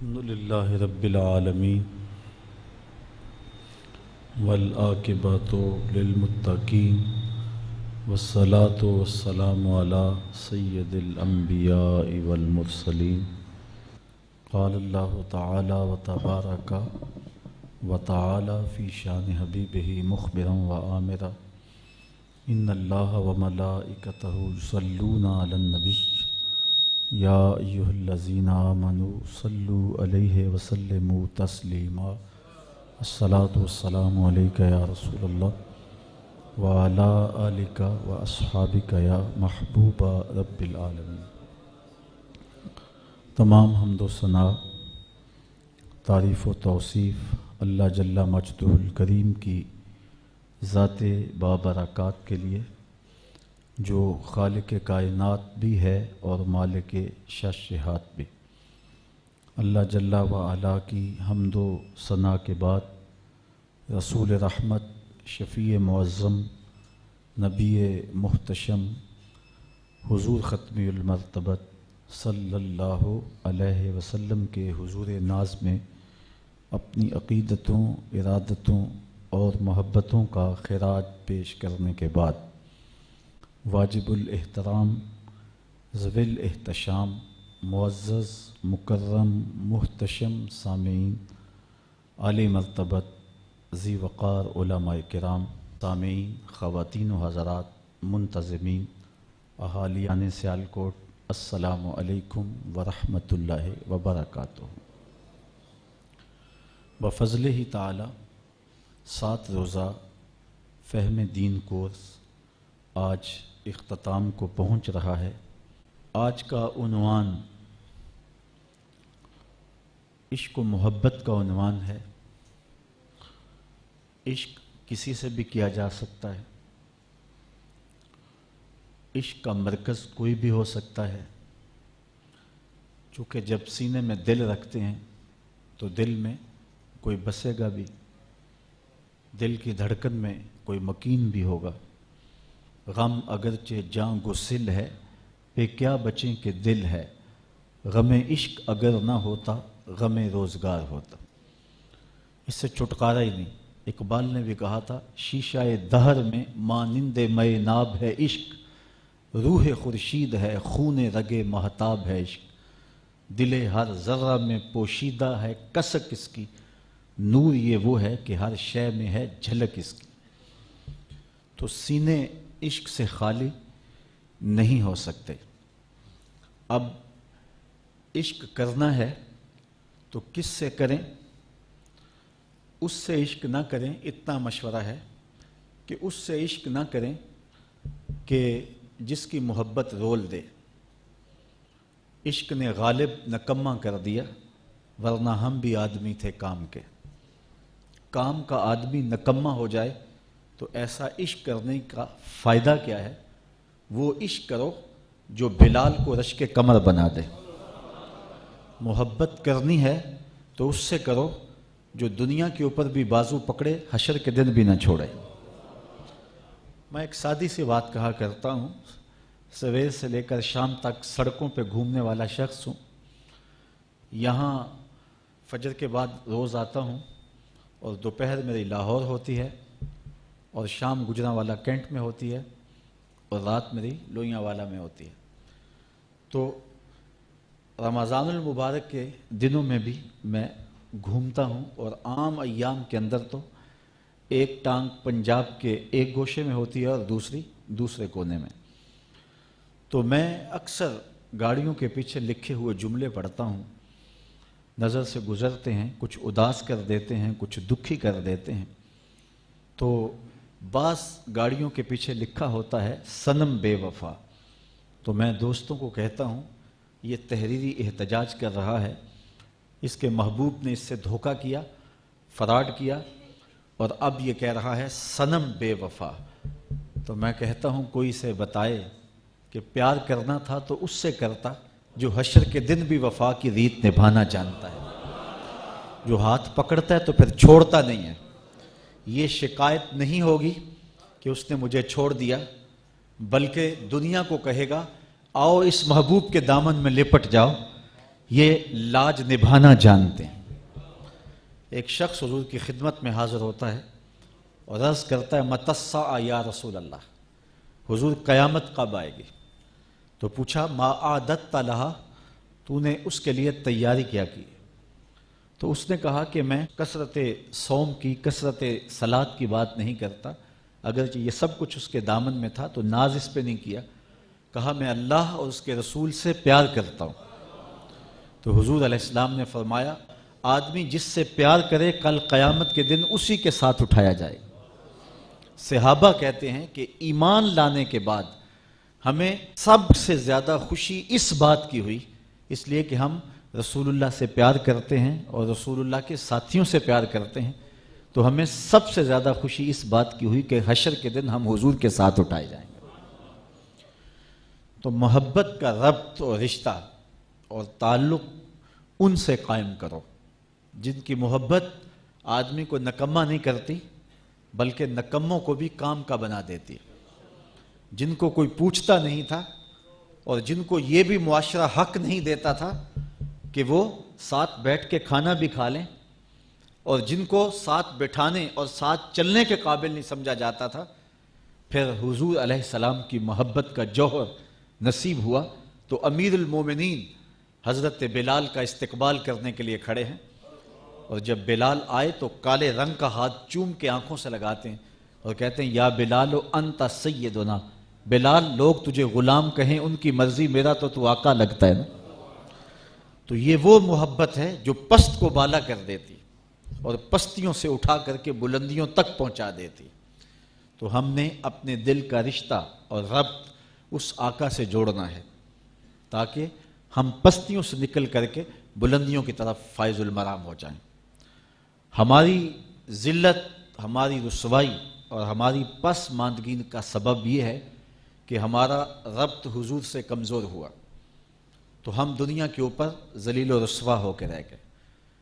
الحمدللہ رب العالمین والعاقبۃ للمتقین والصلاۃ والسلام علی سید الانبیاء والمرسلین قال اللہ تعالی وتبارک وتعالی فی شان حبیبہ مخبرا وآمرا ان اللہ وملائکتہ یصلون علی النبی یا ایہا الذین آمنوا صلوا علیہ وسلموا تسلیما الصلاۃ والسلام علیک یا رسول اللہ وعلی آلک واصحابک یا محبوب رب العالمین۔ تمام حمد و ثنا، تعریف و توصیف اللہ جل مجدہ الکریم کی ذات بابرکات کے لیے، جو خالق کائنات بھی ہے اور مالک ششہات بھی۔ اللہ جل وعلا کی حمد و ثنا کے بعد رسول رحمت، شفیع معظم، نبی محتشم، حضور ختمی المرتبت صلی اللہ علیہ وسلم کے حضور ناز میں اپنی عقیدتوں، ارادتوں اور محبتوں کا خراج پیش کرنے کے بعد واجب الاحترام، ذوی الاحتشام، معزز، مکرم، محتشم سامعین، عالی مرتبت، ذی وقار علماء کرام، سامعین، خواتین و حضرات، منتظمین، اہالیان سیالکوٹ، السلام علیکم ورحمۃ اللہ وبرکاتہ۔ بفضلہ تعالی 7 روزہ فہم دین کورس آج اختتام کو پہنچ رہا ہے۔ آج کا عنوان عشق و محبت کا عنوان ہے۔ عشق کسی سے بھی کیا جا سکتا ہے، عشق کا مرکز کوئی بھی ہو سکتا ہے، چونکہ جب سینے میں دل رکھتے ہیں تو دل میں کوئی بسے گا بھی، دل کی دھڑکن میں کوئی مکین بھی ہوگا۔ غم اگرچہ جاں گسل ہے، پہ کیا بچیں کہ دل ہے، غم عشق اگر نہ ہوتا غم روزگار ہوتا۔ اس سے چھٹکارا ہی نہیں۔ اقبال نے بھی کہا تھا، شیشہ دہر میں مانند مے ناب ہے عشق، روح خورشید ہے خون رگ مہتاب ہے عشق، دل ہر ذرہ میں پوشیدہ ہے کسک اس کی، نور یہ وہ ہے کہ ہر شے میں ہے جھلک اس کی۔ تو سینے عشق سے خالی نہیں ہو سکتے۔ اب عشق کرنا ہے تو کس سے کریں؟ اس سے عشق نہ کریں، اتنا مشورہ ہے کہ اس سے عشق نہ کریں کہ جس کی محبت رول دے۔ عشق نے غالب نکما کر دیا، ورنہ ہم بھی آدمی تھے کام کے۔ کام کا آدمی نکما ہو جائے تو ایسا عشق کرنے کا فائدہ کیا ہے؟ وہ عشق کرو جو بلال کو رشک کمر بنا دے۔ محبت کرنی ہے تو اس سے کرو جو دنیا کے اوپر بھی بازو پکڑے، حشر کے دن بھی نہ چھوڑے۔ میں ایک سادی سی بات کہا کرتا ہوں، سویر سے لے کر شام تک سڑکوں پہ گھومنے والا شخص ہوں۔ یہاں فجر کے بعد روز آتا ہوں، اور دوپہر میری لاہور ہوتی ہے، اور شام گجرانوالہ کینٹ میں ہوتی ہے، اور رات میری لوہیاں والا میں ہوتی ہے۔ تو رمضان المبارک کے دنوں میں بھی میں گھومتا ہوں، اور عام ایام کے اندر تو ایک ٹانگ پنجاب کے ایک گوشے میں ہوتی ہے اور دوسری دوسرے کونے میں۔ تو میں اکثر گاڑیوں کے پیچھے لکھے ہوئے جملے پڑھتا ہوں، نظر سے گزرتے ہیں، کچھ اداس کر دیتے ہیں، کچھ دکھی کر دیتے ہیں۔ تو بعض گاڑیوں کے پیچھے لکھا ہوتا ہے صنم بے وفا۔ تو میں دوستوں کو کہتا ہوں، یہ تحریری احتجاج کر رہا ہے، اس کے محبوب نے اس سے دھوکہ کیا، فراڈ کیا، اور اب یہ کہہ رہا ہے صنم بے وفا۔ تو میں کہتا ہوں، کوئی سے بتائے کہ پیار کرنا تھا تو اس سے کرتا جو حشر کے دن بھی وفا کی ریت نبھانا جانتا ہے، جو ہاتھ پکڑتا ہے تو پھر چھوڑتا نہیں ہے۔ یہ شکایت نہیں ہوگی کہ اس نے مجھے چھوڑ دیا، بلکہ دنیا کو کہے گا، آؤ اس محبوب کے دامن میں لپٹ جاؤ، یہ لاج نبھانا جانتے ہیں۔ ایک شخص حضور کی خدمت میں حاضر ہوتا ہے اور عرض کرتا ہے متی الساعہ یا رسول اللہ، حضور قیامت کب آئے گی؟ تو پوچھا ما اعددت لہا، تو نے اس کے لیے تیاری کیا کی؟ تو اس نے کہا کہ میں کثرت صوم کی، کثرت صلاۃ کی بات نہیں کرتا، اگرچہ یہ سب کچھ اس کے دامن میں تھا تو ناز اس پہ نہیں کیا، کہا میں اللہ اور اس کے رسول سے پیار کرتا ہوں۔ تو حضور علیہ السلام نے فرمایا آدمی جس سے پیار کرے کل قیامت کے دن اسی کے ساتھ اٹھایا جائے گا۔ صحابہ کہتے ہیں کہ ایمان لانے کے بعد ہمیں سب سے زیادہ خوشی اس بات کی ہوئی، اس لیے کہ ہم رسول اللہ سے پیار کرتے ہیں اور رسول اللہ کے ساتھیوں سے پیار کرتے ہیں، تو ہمیں سب سے زیادہ خوشی اس بات کی ہوئی کہ حشر کے دن ہم حضور کے ساتھ اٹھائے جائیں گے۔ تو محبت کا ربط اور رشتہ اور تعلق ان سے قائم کرو جن کی محبت آدمی کو نکمہ نہیں کرتی بلکہ نکموں کو بھی کام کا بنا دیتی ہے، جن کو کوئی پوچھتا نہیں تھا اور جن کو یہ بھی معاشرہ حق نہیں دیتا تھا کہ وہ ساتھ بیٹھ کے کھانا بھی کھا لیں، اور جن کو ساتھ بٹھانے اور ساتھ چلنے کے قابل نہیں سمجھا جاتا تھا، پھر حضور علیہ السلام کی محبت کا جوہر نصیب ہوا تو امیر المومنین حضرت بلال کا استقبال کرنے کے لیے کھڑے ہیں، اور جب بلال آئے تو کالے رنگ کا ہاتھ چوم کے آنکھوں سے لگاتے ہیں اور کہتے ہیں یا بلال انت سیدنا، بلال لوگ تجھے غلام کہیں ان کی مرضی، میرا تو آقا لگتا ہے نا۔ تو یہ وہ محبت ہے جو پست کو بالا کر دیتی اور پستیوں سے اٹھا کر کے بلندیوں تک پہنچا دیتی۔ تو ہم نے اپنے دل کا رشتہ اور ربط اس آقا سے جوڑنا ہے تاکہ ہم پستیوں سے نکل کر کے بلندیوں کی طرف فائز المرام ہو جائیں۔ ہماری ذلت، ہماری رسوائی اور ہماری پسماندگی کا سبب یہ ہے کہ ہمارا ربط حضور سے کمزور ہوا، تو ہم دنیا کے اوپر ذلیل و رسوا ہو کے رہ گئے۔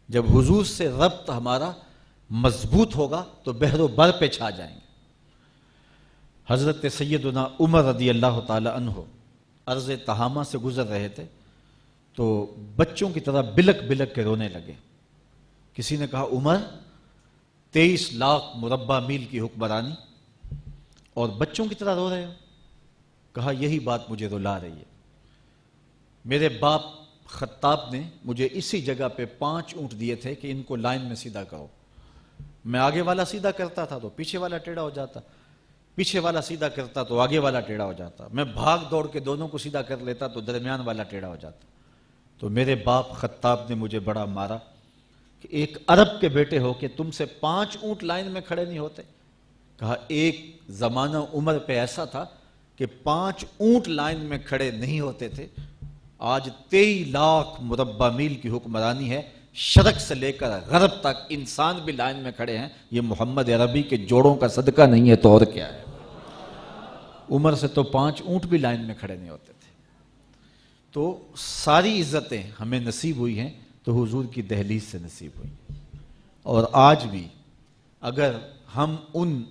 جب حضور سے ربط ہمارا مضبوط ہوگا تو بحر و بر پہ چھا جائیں گے۔ حضرت سیدنا عمر رضی اللہ تعالی عنہ ارض تہامہ سے گزر رہے تھے تو بچوں کی طرح بلک بلک کے رونے لگے۔ کسی نے کہا عمر 23 لاکھ مربع میل کی حکمرانی اور بچوں کی طرح رو رہے ہو؟ کہا یہی بات مجھے رلا رہی ہے، میرے باپ خطاب نے مجھے اسی جگہ پہ 5 اونٹ دیے تھے کہ ان کو لائن میں سیدھا کرو، میں آگے والا سیدھا کرتا تھا تو پیچھے والا ٹیڑھا ہو جاتا، پیچھے والا سیدھا کرتا تو آگے والا ٹیڑھا ہو جاتا، میں بھاگ دوڑ کے دونوں کو سیدھا کر لیتا تو درمیان والا ٹیڑھا ہو جاتا۔ تو میرے باپ خطاب نے مجھے بڑا مارا کہ ایک عرب کے بیٹے ہو کہ تم سے 5 اونٹ لائن میں کھڑے نہیں ہوتے۔ کہا ایک زمانہ عمر پہ ایسا تھا کہ 5 اونٹ لائن میں کھڑے نہیں ہوتے تھے، آج 23 لاکھ مربع میل کی حکمرانی ہے، شرق سے لے کر غرب تک انسان بھی لائن میں کھڑے ہیں، یہ محمد عربی کے جوڑوں کا صدقہ نہیں ہے تو اور کیا ہے۔ عمر سے تو 5 اونٹ بھی لائن میں کھڑے نہیں ہوتے تھے۔ تو ساری عزتیں ہمیں نصیب ہوئی ہیں تو حضور کی دہلیز سے نصیب ہوئی، اور آج بھی اگر ہم ان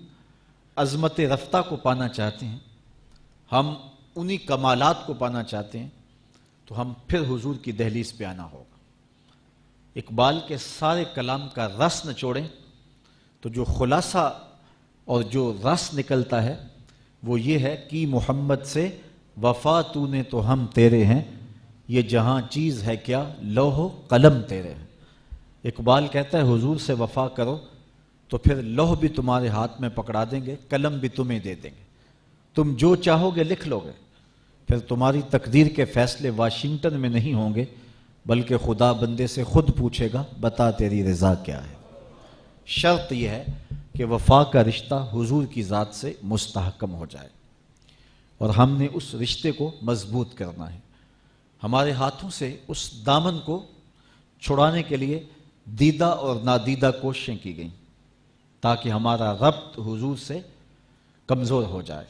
عظمت رفتہ کو پانا چاہتے ہیں، ہم انہی کمالات کو پانا چاہتے ہیں، تو ہم پھر حضور کی دہلیز پہ آنا ہوگا۔ اقبال کے سارے کلام کا رس نچوڑیں تو جو خلاصہ اور جو رس نکلتا ہے وہ یہ ہے کہ محمد سے وفا تو نے تو ہم تیرے ہیں، یہ جہاں چیز ہے کیا لوح و قلم تیرے ہیں۔ اقبال کہتا ہے حضور سے وفا کرو تو پھر لوح بھی تمہارے ہاتھ میں پکڑا دیں گے، قلم بھی تمہیں دے دیں گے، تم جو چاہو گے لکھ لو گے، پھر تمہاری تقدیر کے فیصلے واشنگٹن میں نہیں ہوں گے بلکہ خدا بندے سے خود پوچھے گا بتا تیری رضا کیا ہے۔ شرط یہ ہے کہ وفا کا رشتہ حضور کی ذات سے مستحکم ہو جائے، اور ہم نے اس رشتے کو مضبوط کرنا ہے۔ ہمارے ہاتھوں سے اس دامن کو چھڑانے کے لیے دیدہ اور نادیدہ کوششیں کی گئیں تاکہ ہمارا ربط حضور سے کمزور ہو جائے۔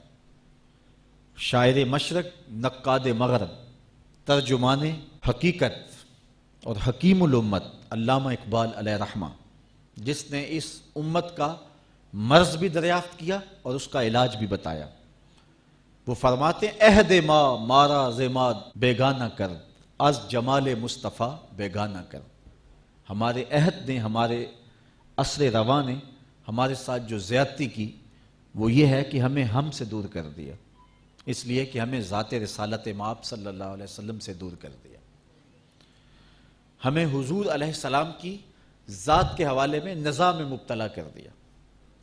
شاعر مشرق، نقاد مغرب، ترجمان حقیقت اور حکیم الامت علامہ اقبال علیہ رحمہ، جس نے اس امت کا مرض بھی دریافت کیا اور اس کا علاج بھی بتایا، وہ فرماتے ہیں عہد ما مارا زماد بیگانہ کر، از جمال مصطفیٰ بیگانہ کر. ہمارے عہد نے، ہمارے عصر رواں نے ہمارے ساتھ جو زیادتی کی وہ یہ ہے کہ ہمیں ہم سے دور کر دیا، اس لیے کہ ہمیں ذات رسالت مآب صلی اللہ علیہ وسلم سے دور کر دیا. ہمیں حضور علیہ السلام کی ذات کے حوالے میں نزاع میں مبتلا کر دیا.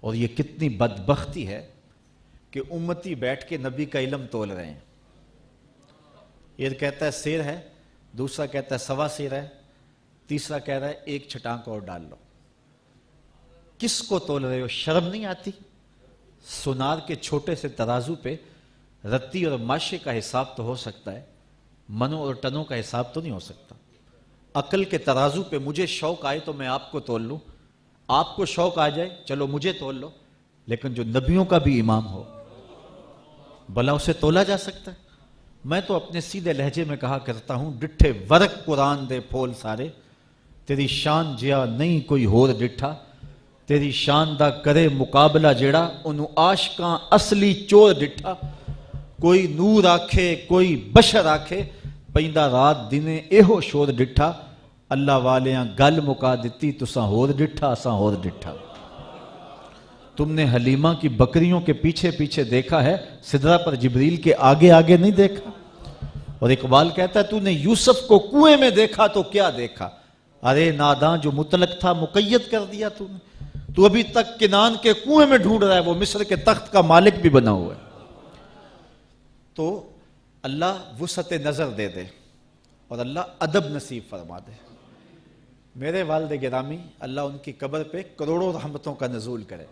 اور یہ کتنی بدبختی ہے کہ امتی بیٹھ کے نبی کا علم تول رہے ہیں. یہ کہتا ہے سیر ہے، دوسرا کہتا ہے سوا سیر ہے، تیسرا کہہ رہا ہے ایک چھٹانک اور ڈال لو. کس کو تول رہے ہو؟ شرم نہیں آتی؟ سونار کے چھوٹے سے ترازو پہ رتی اور ماشے کا حساب تو ہو سکتا ہے، منوں اور ٹنوں کا حساب تو نہیں ہو سکتا. عقل کے ترازو پہ مجھے شوق آئے تو میں آپ کو تول لوں، آپ کو شوق آ جائے چلو مجھے تول لو، لیکن جو نبیوں کا بھی امام ہو بھلا اسے تولا جا سکتا ہے؟ میں تو اپنے سیدھے لہجے میں کہا کرتا ہوں، ڈٹھے ورق قرآن دے پھول سارے، تیری شان جیا نہیں کوئی ہور ڈٹھا، تیری شان دا کرے مقابلہ جیڑا انہوں عاشقاں اصلی چور ڈٹھا. کوئی نور آکھے کوئی بشر آکھے، پیندا رات دنے ایہو شور ڈٹھا. اللہ والیاں گل مکا دیتی تساں ہور ڈٹھا اساں ہور ڈٹھا. تم نے حلیمہ کی بکریوں کے پیچھے پیچھے دیکھا ہے، سدرہ پر جبریل کے آگے آگے نہیں دیکھا. اور اقبال کہتا ہے تو نے یوسف کو کنویں میں دیکھا تو کیا دیکھا. ارے ناداں جو مطلق تھا مقید کر دیا تو نے. تو ابھی تک کنان کے کنویں میں ڈھونڈ رہا ہے، وہ مصر کے تخت کا مالک بھی بنا ہوا ہے. تو اللہ وسعت نظر دے دے اور اللہ ادب نصیب فرما دے. میرے والد گرامی اللہ ان کی قبر پہ کروڑوں رحمتوں کا نزول کرے.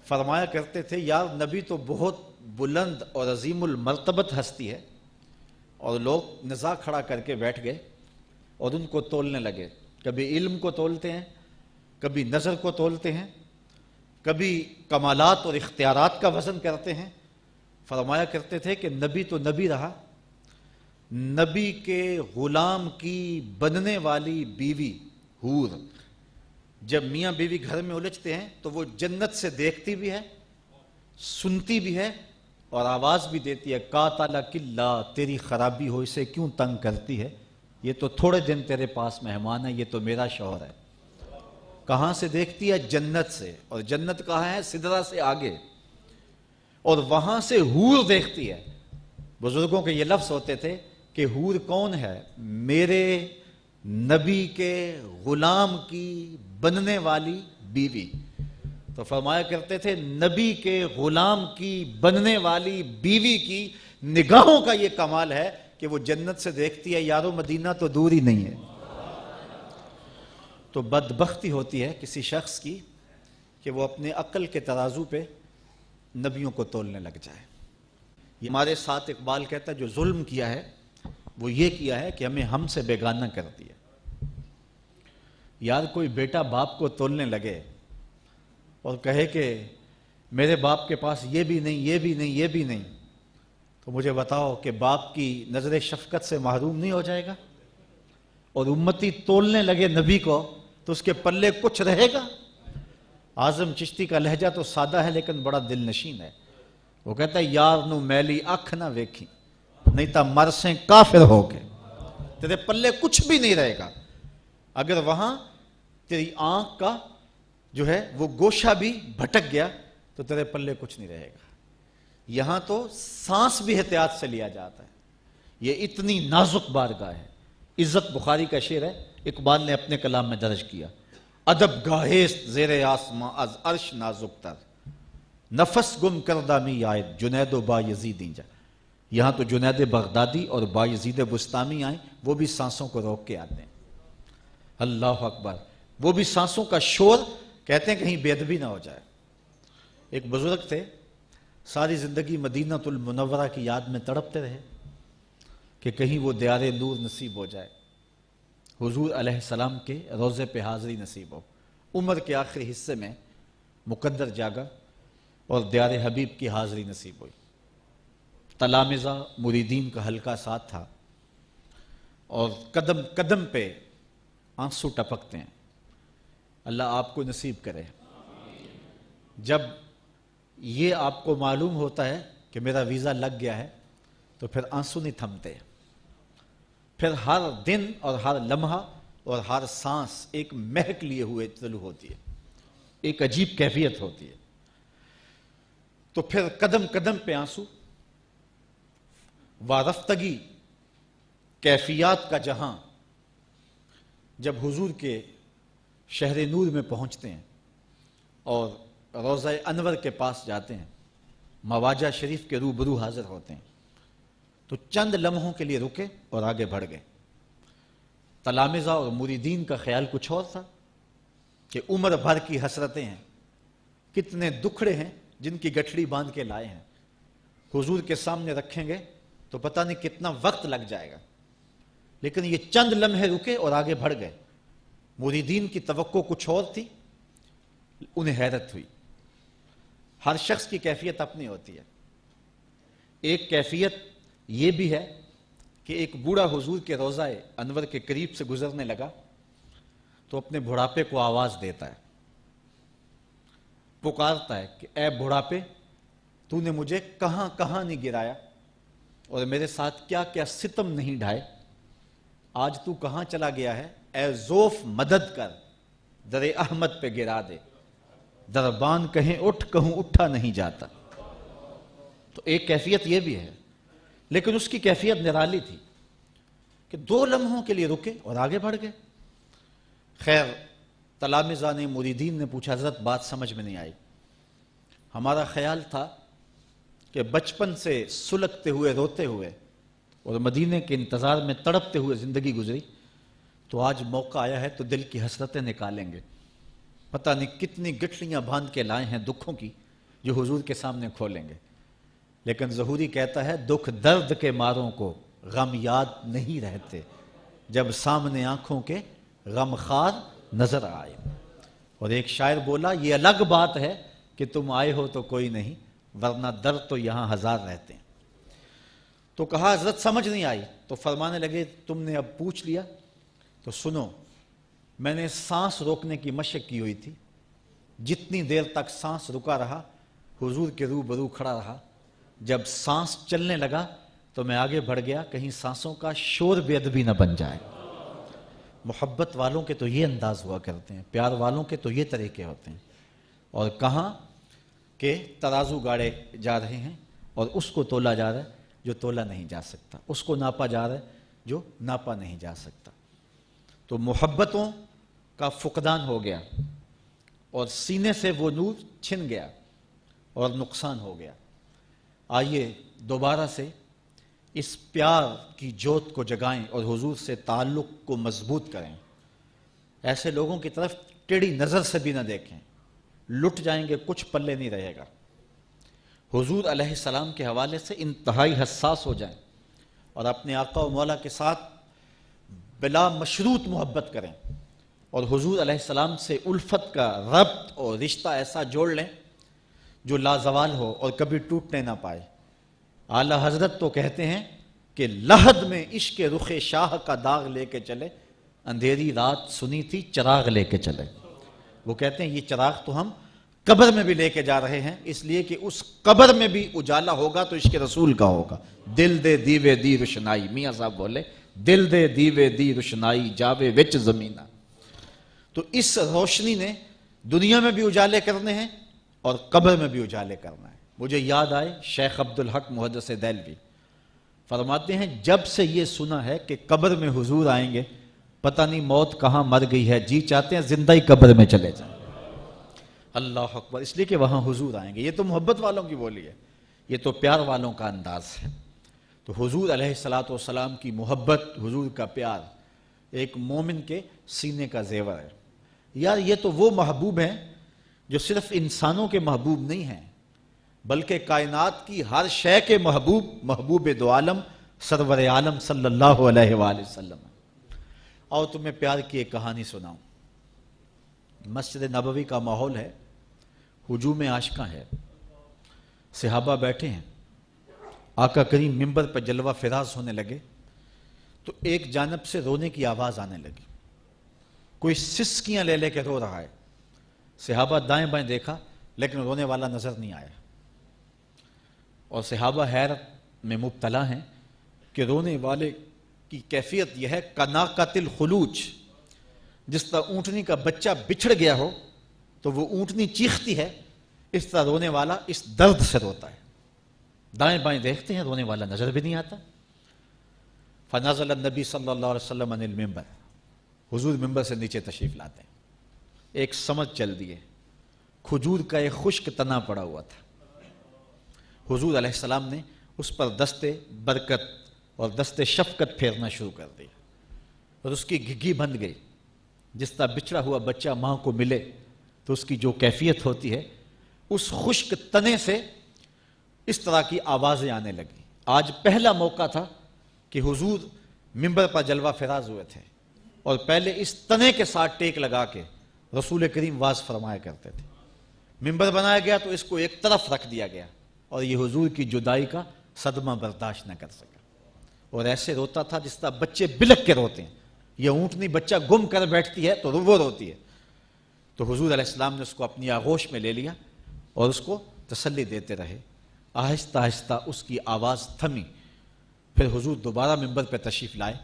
فرمایا کرتے تھے یار نبی تو بہت بلند اور عظیم المرتبت ہستی ہے، اور لوگ نزاع کھڑا کر کے بیٹھ گئے اور ان کو تولنے لگے. کبھی علم کو تولتے ہیں، کبھی نظر کو تولتے ہیں، کبھی کمالات اور اختیارات کا وزن کرتے ہیں. فرمایا کرتے تھے کہ نبی تو نبی رہا، نبی کے غلام کی بننے والی بیوی حور جب میاں بیوی گھر میں الجھتے ہیں تو وہ جنت سے دیکھتی بھی ہے، سنتی بھی ہے اور آواز بھی دیتی ہے، قاتلک اللہ، تیری خرابی ہو، اسے کیوں تنگ کرتی ہے، یہ تو تھوڑے دن تیرے پاس مہمان ہے، یہ تو میرا شوہر ہے. کہاں سے دیکھتی ہے؟ جنت سے. اور جنت کہاں ہے؟ سدرہ سے آگے. اور وہاں سے حور دیکھتی ہے. بزرگوں کے یہ لفظ ہوتے تھے کہ حور کون ہے؟ میرے نبی کے غلام کی بننے والی بیوی. تو فرمایا کرتے تھے نبی کے غلام کی بننے والی بیوی کی نگاہوں کا یہ کمال ہے کہ وہ جنت سے دیکھتی ہے. یارو مدینہ تو دور ہی نہیں ہے. تو بدبختی ہوتی ہے کسی شخص کی کہ وہ اپنے عقل کے ترازو پہ نبیوں کو تولنے لگ جائے. یہ ہمارے ساتھ اقبال کہتا ہے جو ظلم کیا ہے وہ یہ کیا ہے کہ ہمیں ہم سے بیگانہ کر دیا. یار کوئی بیٹا باپ کو تولنے لگے اور کہے کہ میرے باپ کے پاس یہ بھی نہیں، یہ بھی نہیں، یہ بھی نہیں، تو مجھے بتاؤ کہ باپ کی نظر شفقت سے محروم نہیں ہو جائے گا؟ اور امتی تولنے لگے نبی کو تو اس کے پلے کچھ رہے گا؟ اعظم چشتی کا لہجہ تو سادہ ہے لیکن بڑا دل نشین ہے. وہ کہتا ہے یار نو میلی اکھ نہ ویکھی نہیں تا مرسیں کافر ہو گئے. تیرے پلے کچھ بھی نہیں رہے گا اگر وہاں تیری آنکھ کا جو ہے وہ گوشہ بھی بھٹک گیا تو تیرے پلے کچھ نہیں رہے گا. یہاں تو سانس بھی احتیاط سے لیا جاتا ہے. یہ اتنی نازک بارگاہ ہے. عزت بخاری کا شعر ہے، اقبال نے اپنے کلام میں درج کیا، ادب گاہیست زیر آسماں از عرش نازک تر، نفس گم کردہ می آئے جنید و با یزید اینجا. یہاں تو جنید بغدادی اور با یزید بستامی آئیں، وہ بھی سانسوں کو روک کے آتے ہیں. اللہ اکبر. وہ بھی سانسوں کا شور، کہتے ہیں کہیں بے ادبی نہ ہو جائے. ایک بزرگ تھے ساری زندگی مدینہ المنورہ کی یاد میں تڑپتے رہے کہ کہیں وہ دیار نور نصیب ہو جائے، حضور علیہ السلام کے روضے پہ حاضری نصیب ہو. عمر کے آخری حصے میں مقدر جاگا اور دیار حبیب کی حاضری نصیب ہوئی. تلامذہ مریدین کا حلقہ ساتھ تھا اور قدم قدم پہ آنسو ٹپکتے ہیں. اللہ آپ کو نصیب کرے. جب یہ آپ کو معلوم ہوتا ہے کہ میرا ویزا لگ گیا ہے تو پھر آنسو نہیں تھمتے. پھر ہر دن اور ہر لمحہ اور ہر سانس ایک مہک لیے ہوئے طلوع ہوتی ہے، ایک عجیب کیفیت ہوتی ہے۔ تو پھر قدم قدم پہ آنسو، وارفتگی، کیفیات کا جہاں، جب حضور کے شہر نور میں پہنچتے ہیں اور روضہ انور کے پاس جاتے ہیں، مواجہ شریف کے روبرو حاضر ہوتے ہیں، تو چند لمحوں کے لیے رکے اور آگے بڑھ گئے۔ تلامذہ اور مریدین کا خیال کچھ اور تھا کہ عمر بھر کی حسرتیں ہیں، کتنے دکھڑے ہیں جن کی گٹھڑی باندھ کے لائے ہیں، حضور کے سامنے رکھیں گے تو پتہ نہیں کتنا وقت لگ جائے گا، لیکن یہ چند لمحے رکے اور آگے بڑھ گئے۔ مریدین کی توقع کچھ اور تھی، انہیں حیرت ہوئی۔ ہر شخص کی کیفیت اپنی ہوتی ہے۔ ایک کیفیت یہ بھی ہے کہ ایک بوڑھا حضور کے روضہ انور کے قریب سے گزرنے لگا تو اپنے بڑھاپے کو آواز دیتا ہے، پکارتا ہے کہ اے بڑھاپے، تو نے مجھے کہاں کہاں نہیں گرایا اور میرے ساتھ کیا کیا ستم نہیں ڈھائے، آج تو کہاں چلا گیا ہے؟ اے ذوف مدد کر، در احمد پہ گرا دے، دربان کہیں اٹھ، کہوں اٹھا نہیں جاتا۔ تو ایک کیفیت یہ بھی ہے، لیکن اس کی کیفیت نرالی تھی کہ 2 لمحوں کے لیے رکے اور آگے بڑھ گئے۔ خیر، تلامذہ نے، مریدین نے پوچھا، حضرت بات سمجھ میں نہیں آئی، ہمارا خیال تھا کہ بچپن سے سلگتے ہوئے، روتے ہوئے اور مدینے کے انتظار میں تڑپتے ہوئے زندگی گزری، تو آج موقع آیا ہے تو دل کی حسرتیں نکالیں گے، پتہ نہیں کتنی گٹھلیاں باندھ کے لائے ہیں دکھوں کی جو حضور کے سامنے کھولیں گے۔ لیکن ظہوری کہتا ہے، دکھ درد کے ماروں کو غم یاد نہیں رہتے، جب سامنے آنکھوں کے غم خار نظر آئے۔ اور ایک شاعر بولا، یہ الگ بات ہے کہ تم آئے ہو تو کوئی نہیں، ورنہ درد تو یہاں ہزار رہتے ہیں۔ تو کہا حضرت سمجھ نہیں آئی، تو فرمانے لگے تم نے اب پوچھ لیا تو سنو، میں نے سانس روکنے کی مشق کی ہوئی تھی، جتنی دیر تک سانس رکا رہا حضور کے روبرو کھڑا رہا، جب سانس چلنے لگا تو میں آگے بڑھ گیا، کہیں سانسوں کا شور بے ادبی نہ بن جائے۔ محبت والوں کے تو یہ انداز ہوا کرتے ہیں، پیار والوں کے تو یہ طریقے ہوتے ہیں۔ اور کہاں کہ ترازو گاڑے جا رہے ہیں اور اس کو تولا جا رہا ہے جو تولا نہیں جا سکتا، اس کو ناپا جا رہا ہے جو ناپا نہیں جا سکتا۔ تو محبتوں کا فقدان ہو گیا اور سینے سے وہ نور چھن گیا اور نقصان ہو گیا۔ آئیے دوبارہ سے اس پیار کی جوت کو جگائیں اور حضور سے تعلق کو مضبوط کریں۔ ایسے لوگوں کی طرف ٹیڑھی نظر سے بھی نہ دیکھیں، لٹ جائیں گے، کچھ پلے نہیں رہے گا۔ حضور علیہ السلام کے حوالے سے انتہائی حساس ہو جائیں اور اپنے آقا و مولا کے ساتھ بلا مشروط محبت کریں، اور حضور علیہ السلام سے الفت کا ربط اور رشتہ ایسا جوڑ لیں جو لازوال ہو اور کبھی ٹوٹنے نہ پائے۔ اعلیٰ حضرت تو کہتے ہیں کہ لحد میں عشق رخ شاہ کا داغ لے کے چلے، اندھیری رات سنی تھی چراغ لے کے چلے۔ وہ کہتے ہیں یہ چراغ تو ہم قبر میں بھی لے کے جا رہے ہیں، اس لیے کہ اس قبر میں بھی اجالا ہوگا تو عشق رسول کا ہوگا۔ دل دے دیوے دی روشنائی، میاں صاحب بولے، دل دے دیوے دی روشنائی جاوے وچ زمینہ۔ تو اس روشنی نے دنیا میں بھی اجالے کرنے ہیں اور قبر میں بھی اجالے کرنا ہے۔ مجھے یاد آئے شیخ عبدالحق محدث دہلوی فرماتے ہیں، جب سے یہ سنا ہے کہ قبر میں حضور آئیں گے، پتہ نہیں موت کہاں مر گئی ہے، جی چاہتے ہیں زندہ ہی قبر میں چلے جائیں۔ اللہ اکبر، اس لیے کہ وہاں حضور آئیں گے۔ یہ تو محبت والوں کی بولی ہے، یہ تو پیار والوں کا انداز ہے۔ تو حضور علیہ السلام کی محبت، حضور کا پیار ایک مومن کے سینے کا زیور ہے۔ یار یہ تو وہ محبوب ہیں جو صرف انسانوں کے محبوب نہیں ہیں، بلکہ کائنات کی ہر شے کے محبوب، محبوب دو عالم سرور عالم صلی اللہ علیہ وآلہ وسلم۔ اور تمہیں پیار کی ایک کہانی سناؤں۔ مسجد نبوی کا ماحول ہے، ہجوم عاشقاں ہے، صحابہ بیٹھے ہیں، آقا کریم منبر پر جلوہ فراز ہونے لگے تو ایک جانب سے رونے کی آواز آنے لگی، کوئی سسکیاں لے لے کے رو رہا ہے۔ صحابہ دائیں بائیں دیکھا لیکن رونے والا نظر نہیں آیا، اور صحابہ حیرت میں مبتلا ہیں کہ رونے والے کی کیفیت یہ ہے کناقۃ الخلوج، جس طرح اونٹنی کا بچہ بچھڑ گیا ہو تو وہ اونٹنی چیختی ہے، اس طرح رونے والا اس درد سے روتا ہے، دائیں بائیں دیکھتے ہیں رونے والا نظر بھی نہیں آتا۔ فنزل النبی صلی اللہ علیہ وسلم عن المنبر، حضور ممبر سے نیچے تشریف لاتے ہیں، ایک سمجھ چل دیے، کھجور کا ایک خشک تنا پڑا ہوا تھا، حضور علیہ السلام نے اس پر دست برکت اور دست شفقت پھیرنا شروع کر دیا اور اس کی گھگی بند گئی۔ جس طرح بچھڑا ہوا بچہ ماں کو ملے تو اس کی جو کیفیت ہوتی ہے، اس خشک تنے سے اس طرح کی آوازیں آنے لگی۔ آج پہلا موقع تھا کہ حضور منبر پر جلوہ فراز ہوئے تھے اور پہلے اس تنے کے ساتھ ٹیک لگا کے رسول کریم واز فرمایا کرتے تھے۔ منبر بنایا گیا تو اس کو ایک طرف رکھ دیا گیا اور یہ حضور کی جدائی کا صدمہ برداشت نہ کر سکا اور ایسے روتا تھا جس طرح بچے بلک کے روتے ہیں، یہ اونٹنی بچہ گم کر بیٹھتی ہے تو وہ روتی ہے۔ تو حضور علیہ السلام نے اس کو اپنی آغوش میں لے لیا اور اس کو تسلی دیتے رہے، آہستہ آہستہ اس کی آواز تھمی۔ پھر حضور دوبارہ منبر پہ تشریف لائے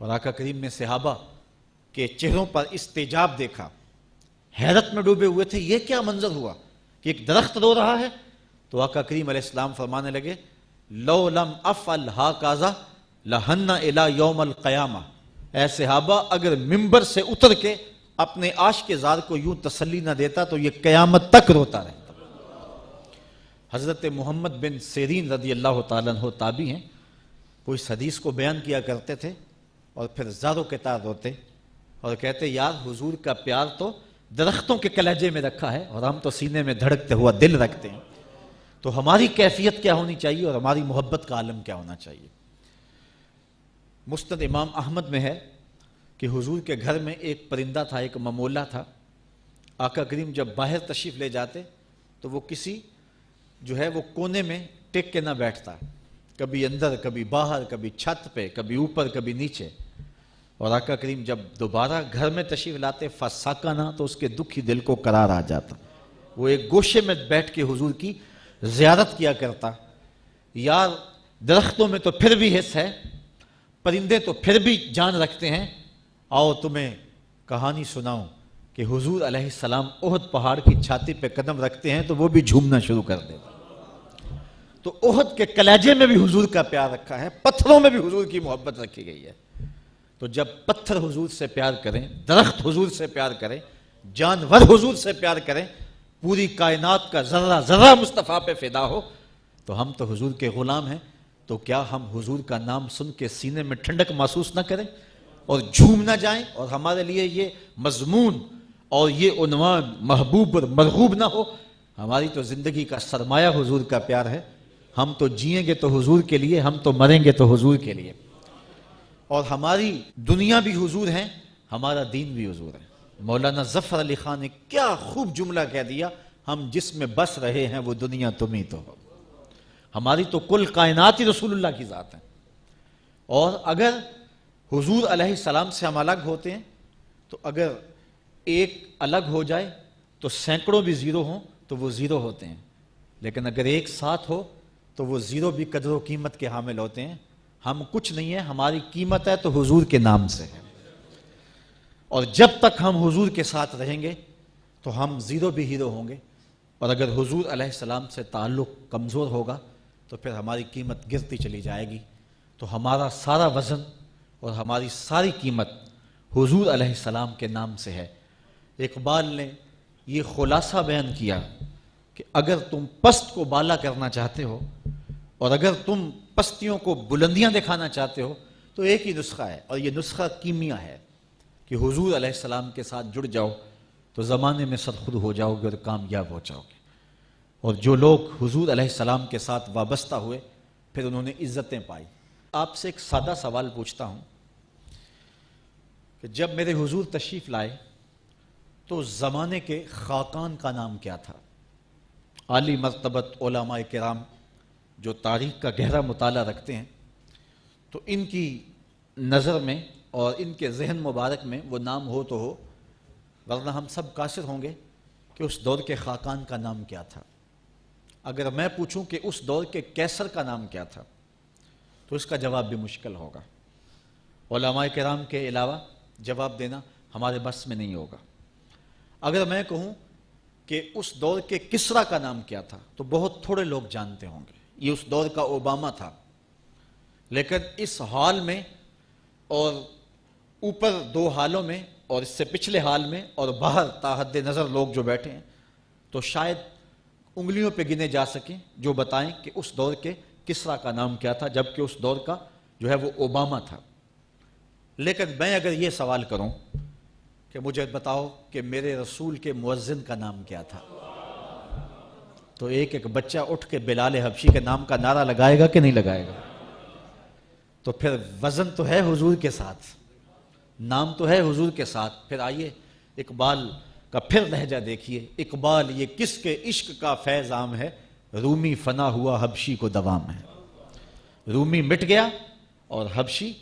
اور آقا کریم نے صحابہ کے چہروں پر استعجاب دیکھا، حیرت میں ڈوبے ہوئے تھے، یہ کیا منظر ہوا کہ ایک درخت رو رہا ہے؟ تو آقا کریم علیہ السلام فرمانے لگے، لو لم افعل ہاکذا لہن الی یوم القیامہ، اے صحابہ اگر منبر سے اتر کے اپنے عاشق زار کو یوں تسلی نہ دیتا تو یہ قیامت تک روتا رہتا۔ حضرت محمد بن سیرین رضی اللہ تعالیٰ عنہ تابعی ہیں، وہ اس حدیث کو بیان کیا کرتے تھے اور پھر زاروں کے تار روتے اور کہتے یار حضور کا پیار تو درختوں کے کلیجے میں رکھا ہے اور ہم تو سینے میں دھڑکتے ہوا دل رکھتے ہیں، تو ہماری کیفیت کیا ہونی چاہیے اور ہماری محبت کا عالم کیا ہونا چاہیے۔ مسند امام احمد میں ہے کہ حضور کے گھر میں ایک پرندہ تھا، ایک ممولہ تھا۔ آقا کریم جب باہر تشریف لے جاتے تو وہ کسی جو ہے وہ کونے میں ٹک کے نہ بیٹھتا، کبھی اندر کبھی باہر، کبھی چھت پہ کبھی اوپر کبھی نیچے۔ اور آقا کریم جب دوبارہ گھر میں تشریف لاتے فساکنا تو اس کے دکھی دل کو قرار آ جاتا، وہ ایک گوشے میں بیٹھ کے حضور کی زیارت کیا کرتا۔ یار درختوں میں تو پھر بھی حص ہے، پرندے تو پھر بھی جان رکھتے ہیں، آؤ تمہیں کہانی سناؤں کہ حضور علیہ السلام احد پہاڑ کی چھاتی پہ قدم رکھتے ہیں تو وہ بھی جھومنا شروع کر دیتا۔ تو احد کے کلیجے میں بھی حضور کا پیار رکھا ہے، پتھروں میں بھی حضور کی محبت رکھی گئی ہے۔ تو جب پتھر حضور سے پیار کریں، درخت حضور سے پیار کریں، جانور حضور سے پیار کریں، پوری کائنات کا ذرہ ذرہ مصطفیٰ پہ فدا ہو، تو ہم تو حضور کے غلام ہیں، تو کیا ہم حضور کا نام سن کے سینے میں ٹھنڈک محسوس نہ کریں اور جھوم نہ جائیں اور ہمارے لیے یہ مضمون اور یہ عنوان محبوب اور مرغوب نہ ہو؟ ہماری تو زندگی کا سرمایہ حضور کا پیار ہے، ہم تو جئیں گے تو حضور کے لیے، ہم تو مریں گے تو حضور کے لیے، اور ہماری دنیا بھی حضور ہے، ہمارا دین بھی حضور ہے۔ مولانا ظفر علی خان نے کیا خوب جملہ کہہ دیا، ہم جس میں بس رہے ہیں وہ دنیا تم ہی تو ہو۔ ہماری تو کل کائنات ہی رسول اللہ کی ذات ہے، اور اگر حضور علیہ السلام سے ہم الگ ہوتے ہیں تو اگر ایک الگ ہو جائے تو سینکڑوں بھی زیرو ہوں تو وہ زیرو ہوتے ہیں، لیکن اگر ایک ساتھ ہو تو وہ زیرو بھی قدر و قیمت کے حامل ہوتے ہیں۔ ہم کچھ نہیں ہے، ہماری قیمت ہے تو حضور کے نام سے ہے، اور جب تک ہم حضور کے ساتھ رہیں گے تو ہم زیرو بھی ہیرو ہوں گے، اور اگر حضور علیہ السلام سے تعلق کمزور ہوگا تو پھر ہماری قیمت گرتی چلی جائے گی۔ تو ہمارا سارا وزن اور ہماری ساری قیمت حضور علیہ السلام کے نام سے ہے۔ اقبال نے یہ خلاصہ بیان کیا کہ اگر تم پست کو بالا کرنا چاہتے ہو اور اگر تم پستیوں کو بلندیاں دکھانا چاہتے ہو تو ایک ہی نسخہ ہے، اور یہ نسخہ کیمیا ہے کہ حضور علیہ السلام کے ساتھ جڑ جاؤ تو زمانے میں سرخود ہو جاؤ گے اور کامیاب ہو جاؤ گے۔ اور جو لوگ حضور علیہ السلام کے ساتھ وابستہ ہوئے پھر انہوں نے عزتیں پائی۔ آپ سے ایک سادہ سوال پوچھتا ہوں کہ جب میرے حضور تشریف لائے تو زمانے کے خاقان کا نام کیا تھا؟ عالی مرتبت علماء کرام جو تاریخ کا گہرا مطالعہ رکھتے ہیں تو ان کی نظر میں اور ان کے ذہن مبارک میں وہ نام ہو تو ہو، ورنہ ہم سب قاصر ہوں گے کہ اس دور کے خاقان کا نام کیا تھا۔ اگر میں پوچھوں کہ اس دور کے کیسر کا نام کیا تھا تو اس کا جواب بھی مشکل ہوگا۔ علماء کرام کے علاوہ جواب دینا ہمارے بس میں نہیں ہوگا۔ اگر میں کہوں کہ اس دور کے کسرا کا نام کیا تھا تو بہت تھوڑے لوگ جانتے ہوں گے، یہ اس دور کا اوباما تھا، لیکن اس حال میں اور اوپر دو حالوں میں اور اس سے پچھلے حال میں اور باہر تاحد نظر لوگ جو بیٹھے ہیں تو شاید انگلیوں پہ گنے جا سکیں جو بتائیں کہ اس دور کے کسرا کا نام کیا تھا، جبکہ اس دور کا جو ہے وہ اوباما تھا۔ لیکن میں اگر یہ سوال کروں کہ مجھے بتاؤ کہ میرے رسول کے مؤذن کا نام کیا تھا، تو ایک ایک بچہ اٹھ کے بلال حبشی کے نام کا نعرہ لگائے گا کہ نہیں لگائے گا؟ تو پھر وزن تو ہے حضور کے ساتھ، نام تو ہے حضور کے ساتھ۔ پھر آئیے اقبال کا پھر لہجہ دیکھیے، اقبال یہ کس کے عشق کا فیض عام ہے، رومی فنا ہوا حبشی کو دوام ہے۔ رومی مٹ گیا اور حبشی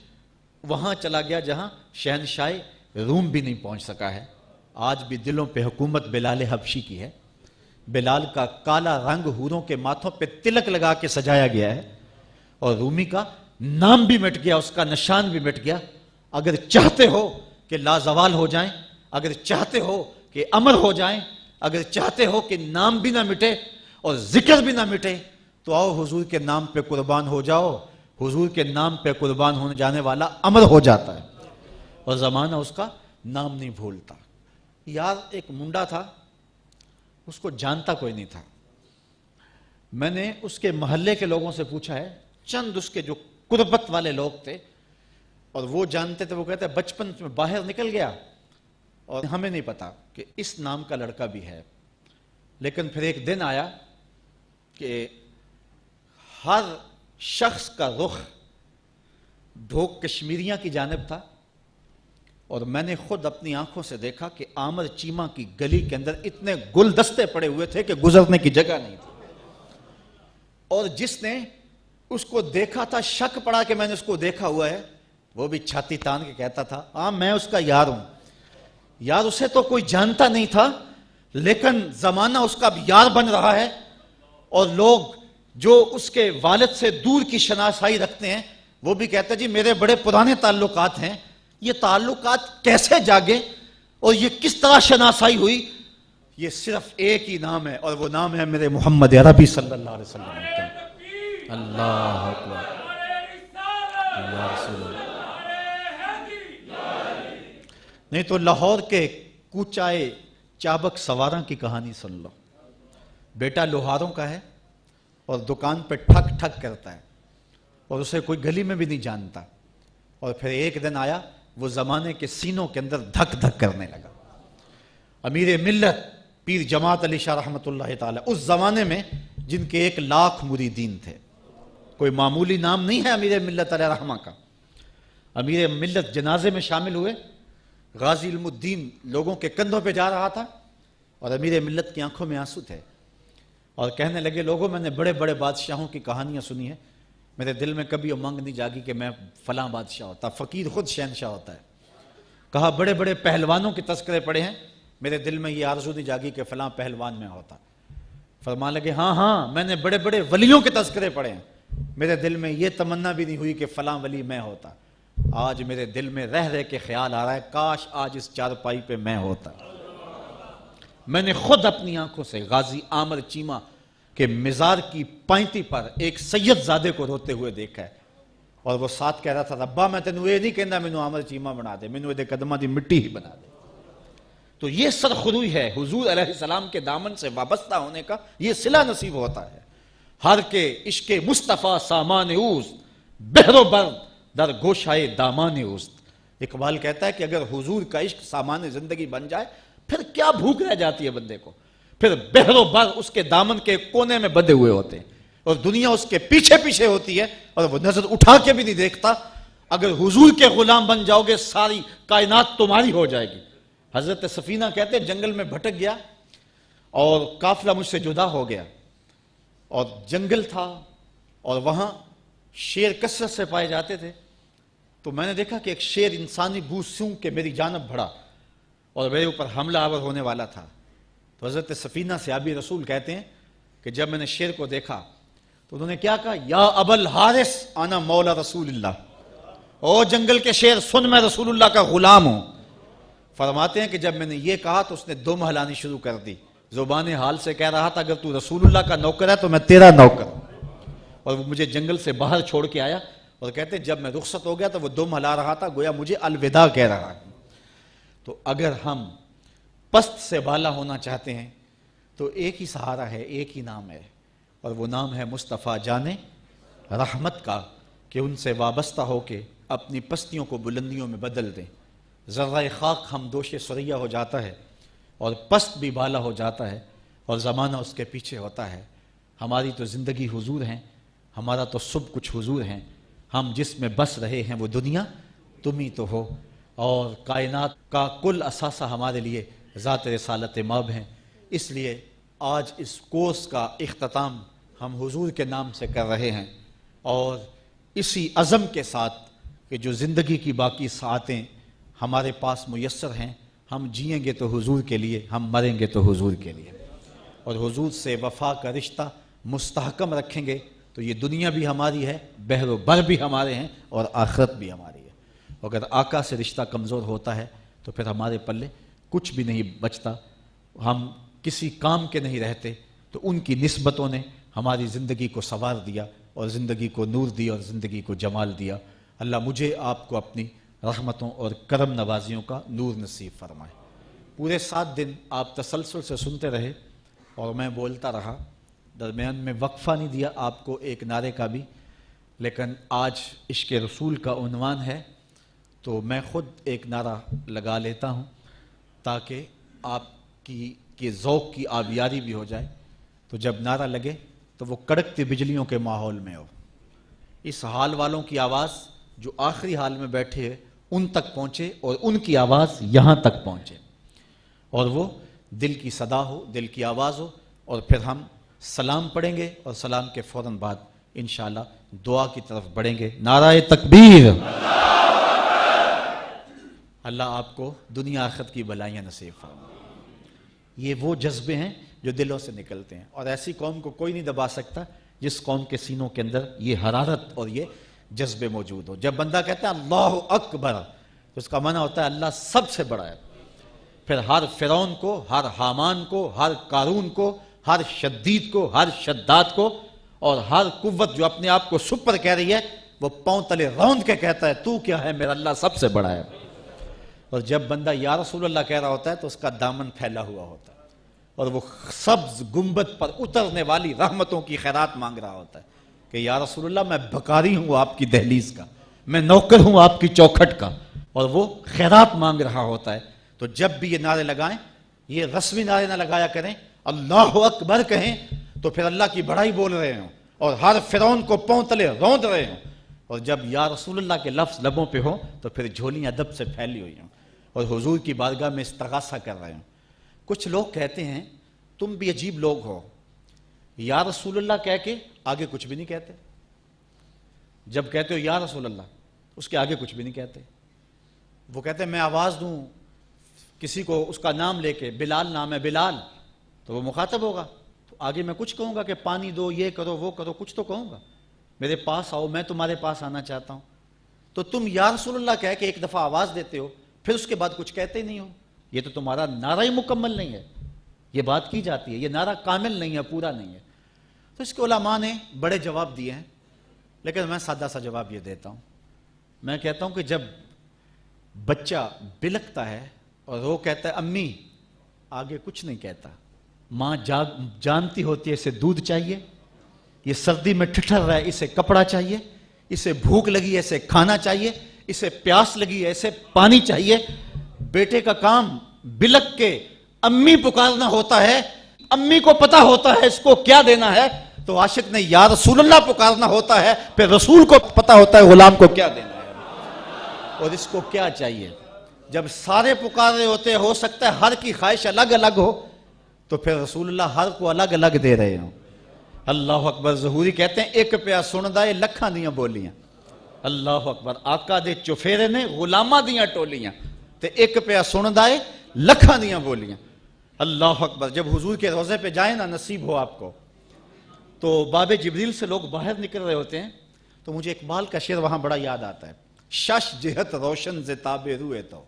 وہاں چلا گیا جہاں شہنشاہ روم بھی نہیں پہنچ سکا ہے۔ آج بھی دلوں پہ حکومت بلال حبشی کی ہے۔ بلال کا کالا رنگ حوروں کے ماتھوں پہ تلک لگا کے سجایا گیا ہے، اور رومی کا نام بھی مٹ گیا، اس کا نشان بھی مٹ گیا۔ اگر چاہتے ہو کہ لازوال ہو جائیں، اگر چاہتے ہو کہ امر ہو جائیں، اگر چاہتے ہو کہ نام بھی نہ مٹے اور ذکر بھی نہ مٹے، تو آؤ حضور کے نام پہ قربان ہو جاؤ۔ حضور کے نام پہ قربان ہونے جانے والا امر ہو جاتا ہے اور زمانہ اس کا نام نہیں بھولتا۔ یار ایک منڈا تھا، اس کو جانتا کوئی نہیں تھا۔ میں نے اس کے محلے کے لوگوں سے پوچھا ہے، چند اس کے جو قربت والے لوگ تھے اور وہ جانتے تھے، وہ کہتے ہیں بچپن میں باہر نکل گیا اور ہمیں نہیں پتا کہ اس نام کا لڑکا بھی ہے۔ لیکن پھر ایک دن آیا کہ ہر شخص کا رخ ڈھوک کشمیریاں کی جانب تھا، اور میں نے خود اپنی آنکھوں سے دیکھا کہ آمر چیمہ کی گلی کے اندر اتنے گلدستے پڑے ہوئے تھے کہ گزرنے کی جگہ نہیں تھی، اور جس نے اس کو دیکھا تھا شک پڑا کہ میں نے اس کو دیکھا ہوا ہے، وہ بھی چھاتی تان کے کہتا تھا ہاں میں اس کا یار ہوں۔ یار اسے تو کوئی جانتا نہیں تھا، لیکن زمانہ اس کا یار بن رہا ہے، اور لوگ جو اس کے والد سے دور کی شناسائی رکھتے ہیں وہ بھی کہتے ہیں جی میرے بڑے پرانے تعلقات ہیں۔ یہ تعلقات کیسے جاگے اور یہ کس طرح شناسائی ہوئی؟ یہ صرف ایک ہی نام ہے، اور وہ نام ہے میرے محمد عربی صلی اللہ علیہ وسلم۔ اللہ اکبر، یا رسول اللہ۔ نہیں تو لاہور کے کوچائے چابک سواراں کی کہانی سن لو۔ بیٹا لوہاروں کا ہے اور دکان پہ ٹھک ٹھک کرتا ہے اور اسے کوئی گلی میں بھی نہیں جانتا، اور پھر ایک دن آیا وہ زمانے کے سینوں کے اندر دھک دھک کرنے لگا۔ امیر ملت پیر جماعت علی شاہ رحمۃ اللہ تعالی، اس زمانے میں جن کے 1,00,000 مریدین تھے، کوئی معمولی نام نہیں ہے امیر ملت علیہ رحمہ کا۔ امیر ملت جنازے میں شامل ہوئے، غازی علم الدین لوگوں کے کندھوں پہ جا رہا تھا اور امیر ملت کی آنکھوں میں آنسو تھے، اور کہنے لگے لوگوں میں نے بڑے بڑے بادشاہوں کی کہانیاں سنی ہیں، میرے دل میں کبھی امنگ نہیں جاگی کہ میں فلاں بادشاہ ہوتا۔ فقیر خود شہنشاہ ہوتا ہے۔ کہا بڑے بڑے پہلوانوں کے تذکرے پڑے ہیں، میرے دل میں یہ آرزو نہیں جاگی کہ فلاں پہلوان میں ہوتا۔ فرمان لگے ہاں ہاں میں نے بڑے بڑے ولیوں کے تذکرے پڑے ہیں، میرے دل میں یہ تمنا بھی نہیں ہوئی کہ فلاں ولی میں ہوتا۔ آج میرے دل میں رہ رہ کے خیال آ رہا ہے کاش آج اس چارپائی پہ میں ہوتا۔ میں نے خود اپنی آنکھوں سے غازی آمر چیمہ کے مزار کی پائنتی پر ایک سید زادے کو روتے ہوئے دیکھا ہے، اور وہ ساتھ کہہ رہا تھا ربا میں تینوں یہ نہیں کہنا مینوں آمر چیمہ بنا دے، مینوں یہ قدمہ دی مٹی ہی بنا دے۔ تو یہ سرخروئی ہے حضور علیہ السلام کے دامن سے وابستہ ہونے کا، یہ صلہ نصیب ہوتا ہے۔ ہر کے عشق مصطفیٰ سامان اوست، بحر و بر در گوشائے دامان اوست۔ اقبال کہتا ہے کہ اگر حضور کا عشق سامان زندگی بن جائے پھر کیا بھوک رہ جاتی ہے بندے کو، پھر بحر و بر اس کے دامن کے کونے میں بندھے ہوئے ہوتے ہیں اور دنیا اس کے پیچھے پیچھے ہوتی ہے اور وہ نظر اٹھا کے بھی نہیں دیکھتا۔ اگر حضور کے غلام بن جاؤ گے ساری کائنات تمہاری ہو جائے گی۔ حضرت سفینہ کہتے ہیں جنگل میں بھٹک گیا اور قافلہ مجھ سے جدا ہو گیا، اور جنگل تھا اور وہاں شیر کثرت سے پائے جاتے تھے، تو میں نے دیکھا کہ ایک شیر انسانی بو سونگھ کے میری جانب بڑھا اور میرے اوپر حملہ آور ہونے والا تھا۔ تو حضرت سفینہ صحابی رسول کہتے ہیں کہ جب میں نے شیر کو دیکھا تو انہوں نے کیا کہا، یا ابا الحارث انا مولا رسول اللہ، او جنگل کے شیر سن، میں رسول اللہ کا غلام ہوں۔ فرماتے ہیں کہ جب میں نے یہ کہا تو اس نے دم ہلانی شروع کر دی، زبان حال سے کہہ رہا تھا اگر تو رسول اللہ کا نوکر ہے تو میں تیرا نوکر ہوں۔ اور وہ مجھے جنگل سے باہر چھوڑ کے آیا، اور کہتے ہیں جب میں رخصت ہو گیا تو وہ دم ہلا رہا تھا، گویا مجھے الوداع کہہ رہا ہے۔ تو اگر ہم پست سے بالا ہونا چاہتے ہیں تو ایک ہی سہارا ہے، ایک ہی نام ہے، اور وہ نام ہے مصطفیٰ جان رحمت کا، کہ ان سے وابستہ ہو کے اپنی پستیوں کو بلندیوں میں بدل دیں۔ ذرہ خاک ہم دوش ثریا ہو جاتا ہے اور پست بھی بالا ہو جاتا ہے، اور زمانہ اس کے پیچھے ہوتا ہے۔ ہماری تو زندگی حضور ہیں، ہمارا تو سب کچھ حضور ہیں، ہم جس میں بس رہے ہیں وہ دنیا تم ہی تو ہو، اور کائنات کا کل اثاثہ ہمارے لیے ذات رسالت ماب ہیں۔ اس لیے آج اس کورس کا اختتام ہم حضور کے نام سے کر رہے ہیں، اور اسی عزم کے ساتھ کہ جو زندگی کی باقی ساعتیں ہمارے پاس میسر ہیں، ہم جئیں گے تو حضور کے لیے، ہم مریں گے تو حضور کے لیے، اور حضور سے وفا کا رشتہ مستحکم رکھیں گے تو یہ دنیا بھی ہماری ہے، بحر و بر بھی ہمارے ہیں، اور آخرت بھی ہماری ہے۔ اگر آقا سے رشتہ کمزور ہوتا ہے تو پھر ہمارے پلے کچھ بھی نہیں بچتا، ہم کسی کام کے نہیں رہتے۔ تو ان کی نسبتوں نے ہماری زندگی کو سنوار دیا، اور زندگی کو نور دیا، اور زندگی کو جمال دیا۔ اللہ مجھے آپ کو اپنی رحمتوں اور کرم نوازیوں کا نور نصیب فرمائے۔ پورے 7 دن آپ تسلسل سے سنتے رہے اور میں بولتا رہا، درمیان میں وقفہ نہیں دیا آپ کو ایک نعرے کا بھی، لیکن آج عشق رسول کا عنوان ہے تو میں خود ایک نعرہ لگا لیتا ہوں تاکہ آپ کی ذوق کی آبیاری بھی ہو جائے۔ تو جب نعرہ لگے تو وہ کڑکتی بجلیوں کے ماحول میں ہو، اس حال والوں کی آواز جو آخری حال میں بیٹھے ہیں ان تک پہنچے، اور ان کی آواز یہاں تک پہنچے، اور وہ دل کی صدا ہو، دل کی آواز ہو، اور پھر ہم سلام پڑھیں گے، اور سلام کے فوراً بعد انشاءاللہ دعا کی طرف بڑھیں گے۔ نعرہ تکبیر! اللہ آپ کو دنیا آخرت کی بلائیاں نصیب فرمائے۔ یہ وہ جذبے ہیں جو دلوں سے نکلتے ہیں، اور ایسی قوم کو کوئی نہیں دبا سکتا جس قوم کے سینوں کے اندر یہ حرارت اور یہ جذبے موجود ہو۔ جب بندہ کہتا ہے اللہ اکبر تو اس کا معنی ہوتا ہے اللہ سب سے بڑا ہے۔ پھر ہر فرعون کو، ہر حامان کو، ہر قارون کو، ہر شدید کو، ہر شداد کو، اور ہر قوت جو اپنے آپ کو سپر کہہ رہی ہے، وہ پاؤں تلے روند کے کہتا ہے تو کیا ہے، میرا اللہ سب سے بڑا ہے۔ اور جب بندہ یا رسول اللہ کہہ رہا ہوتا ہے تو اس کا دامن پھیلا ہوا ہوتا ہے، اور وہ سبز گنبد پر اترنے والی رحمتوں کی خیرات مانگ رہا ہوتا ہے کہ یا رسول اللہ میں بھکاری ہوں آپ کی دہلیز کا، میں نوکر ہوں آپ کی چوکھٹ کا، اور وہ خیرات مانگ رہا ہوتا ہے۔ تو جب بھی یہ نعرے لگائیں، یہ رسمی نعرے نہ لگایا کریں، اللہ اکبر کہیں تو پھر اللہ کی بڑائی بول رہے ہوں، اور ہر فرعون کو پاؤں تلے روند رہے ہوں، اور جب یا رسول اللہ کے لفظ لبوں پہ ہوں تو پھر جھولیاں ادب سے پھیلی ہوئی ہوں، اور حضور کی بارگاہ میں استغاثہ کر رہے ہوں۔ کچھ لوگ کہتے ہیں تم بھی عجیب لوگ ہو، یا رسول اللہ کہہ کے آگے کچھ بھی نہیں کہتے، جب کہتے ہو یا رسول اللہ اس کے آگے کچھ بھی نہیں کہتے۔ وہ کہتے ہیں میں آواز دوں کسی کو اس کا نام لے کے، بلال نام ہے بلال، تو وہ مخاطب ہوگا، تو آگے میں کچھ کہوں گا کہ پانی دو، یہ کرو وہ کرو، کچھ تو کہوں گا، میرے پاس آؤ، میں تمہارے پاس آنا چاہتا ہوں۔ تو تم یا رسول اللہ کہہ کے ایک دفعہ آواز دیتے ہو، پھر اس کے بعد کچھ کہتے ہی نہیں ہو، یہ تو تمہارا نعرہ ہی مکمل نہیں ہے۔ یہ بات کی جاتی ہے یہ نعرہ کامل نہیں ہے، پورا نہیں ہے۔ تو اس کے علماء نے بڑے جواب دیے ہیں، لیکن میں سادہ سا جواب یہ دیتا ہوں۔ میں کہتا ہوں کہ جب بچہ بلکتا ہے اور وہ کہتا ہے امی، آگے کچھ نہیں کہتا، ماں جانتی ہوتی ہے اسے دودھ چاہیے، یہ سردی میں ٹھٹر رہا ہے اسے کپڑا چاہیے، اسے بھوک لگی ہے اسے کھانا چاہیے، اسے پیاس لگی ہے اسے پانی چاہیے۔ بیٹے کا کام بلک کے امی پکارنا ہوتا ہے، امی کو پتا ہوتا ہے اس کو کیا دینا ہے، تو عاشق نے یا رسول اللہ پکارنا ہوتا ہے، پھر رسول کو پتا ہوتا ہے غلام کو کیا دینا ہے اور اس کو کیا چاہیے۔ جب سارے پکار رہے ہوتے ہیں، ہو سکتا ہے ہر کی خواہش الگ الگ ہو، تو پھر رسول اللہ ہر کو الگ الگ دے رہے ہوں۔ اللہ اکبر، ظہوری کہتے ہیں ایک پیا سن دائے لکھاں دیاں بولیاں۔ اللہ اکبر، آقا دے چفیرے نے غلامہ دیاں ٹولیاں، تے ایک پیا سن دائے لکھاں دیاں بولیاں۔ اللہ اکبر، جب حضور کے روضے پہ جائیں نا، نصیب ہو آپ کو، تو باب جبریل سے لوگ باہر نکل رہے ہوتے ہیں، تو مجھے اقبال کا شعر وہاں بڑا یاد آتا ہے۔ شش جہت روشن ز تاب روئے تو،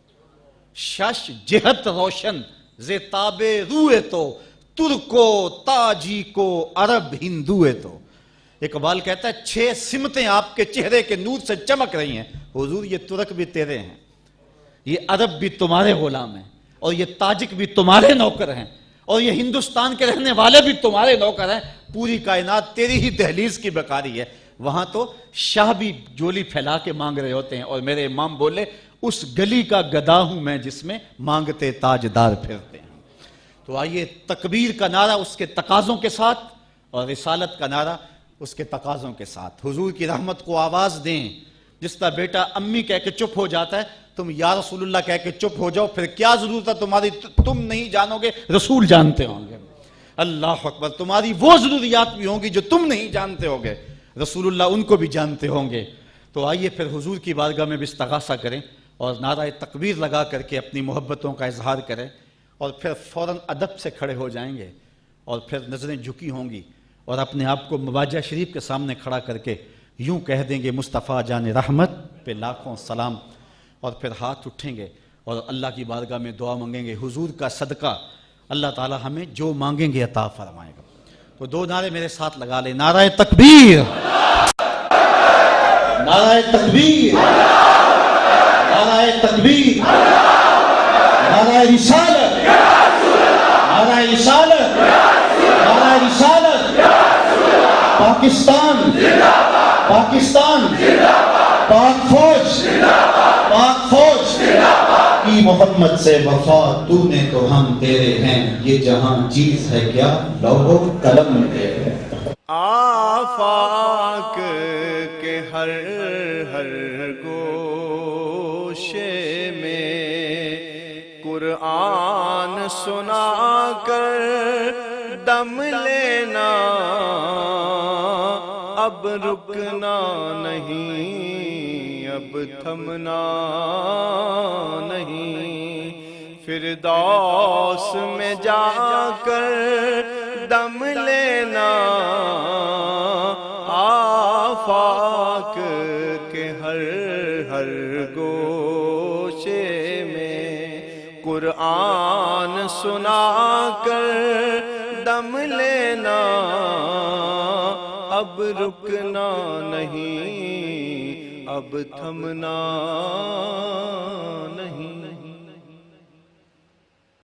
شش جہت روشن ز تاب روئے تو، ترکو تاجی کو عرب ہندوئے تو۔ اقبال کہتا ہے 6 سمتیں آپ کے چہرے کے نور سے چمک رہی ہیں، حضور یہ ترک بھی تیرے ہیں، یہ عرب بھی تمہارے غلام ہیں، اور یہ تاجک بھی تمہارے نوکر ہیں، اور یہ ہندوستان کے رہنے والے بھی تمہارے نوکر ہیں، پوری کائنات تیری ہی دہلیز کی بکاری ہے۔ وہاں تو شاہ بھی جولی پھیلا کے مانگ رہے ہوتے ہیں، اور میرے امام بولے اس گلی کا گدا ہوں میں جس میں مانگتے تاجدار پھرتے ہیں۔ تو آئیے تکبیر کا نعرہ اس کے تقاضوں کے ساتھ، اور رسالت کا نعرہ اس کے تقاضوں کے ساتھ حضور کی رحمت کو آواز دیں۔ جس کا بیٹا امی کہہ کے چپ ہو جاتا ہے، تم یا رسول اللہ کہہ کے چپ ہو جاؤ، پھر کیا ضرورت ہے تمہاری، تم نہیں جانو گے رسول جانتے ہوں گے۔ اللہ اکبر، تمہاری وہ ضروریات بھی ہوں گی جو تم نہیں جانتے ہوگے، رسول اللہ ان کو بھی جانتے ہوں گے۔ تو آئیے پھر حضور کی بارگاہ میں بھی استغاثہ کریں، اور نعرہ تکبیر لگا کر کے اپنی محبتوں کا اظہار کریں، اور پھر فوراً ادب سے کھڑے ہو جائیں گے، اور پھر نظریں جھکی ہوں گی، اور اپنے آپ کو مواجہ شریف کے سامنے کھڑا کر کے یوں کہہ دیں گے مصطفیٰ جان رحمت پہ لاکھوں سلام، اور پھر ہاتھ اٹھیں گے اور اللہ کی بارگاہ میں دعا مانگیں گے۔ حضور کا صدقہ اللہ تعالی ہمیں جو مانگیں گے عطا فرمائے گا۔ تو 2 نعرے میرے ساتھ لگا لیں، نعرہ تکبیر، نعرہ تکبیر، نعرہ تکبیر، نعرہ رسالت، نعرہ رسالت، نعرہ رسالت، پاکستان، پاکستان، پاک فوج، پاک فوج کی محمد سے وفا، تو نے تو ہم تیرے ہیں، یہ جہاں چیز ہے کیا، لوح و قلم تیرے ہیں۔ آفاق کے ہر ہر گوشے میں قرآن سنا کر دم لینا، اب رکنا نہیں، اب تھمنا نہیں، فردوس میں جا کر دم لینا، آفاق کے ہر ہر گوشے میں قرآن سنا کر دم لینا، اب رکنا نہیں، اب تھمنا نہیں۔